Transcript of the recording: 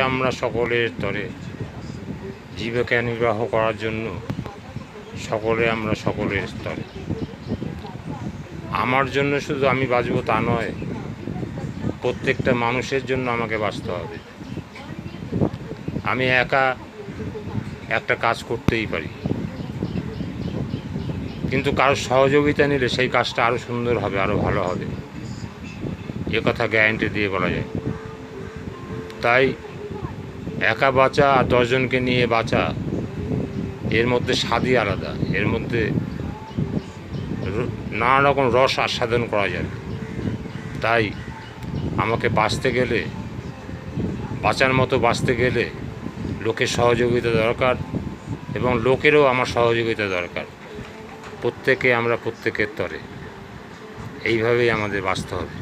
আমরা সকলের তরে জীবিকা নির্বাহ করার জন্য আমরা সকলের স্তরে। আমার জন্য শুধু আমি বাঁচব তা নয়, প্রত্যেকটা মানুষের জন্য আমাকে বাঁচতে হবে। আমি একা একটা কাজ করতেই পারি, কিন্তু কারোর সহযোগিতা নিলে সেই কাজটা আরও সুন্দর হবে, আরও ভালো হবে, এ কথা গ্যারান্টি দিয়ে বলা যায়। তাই একা বাঁচা আর 10 জনকে নিয়ে বাঁচা, এর মধ্যে স্বাদই আলাদা, এর মধ্যে নানা রকম রস আস্বাদন করা যাবে। তাই আমাকে বাঁচার মতো বাঁচতে গেলে লোকের সহযোগিতা দরকার, এবং লোকেরও আমার সহযোগিতা দরকার। আমরা প্রত্যেকের তরে এইভাবেই আমাদের বাঁচতে হবে।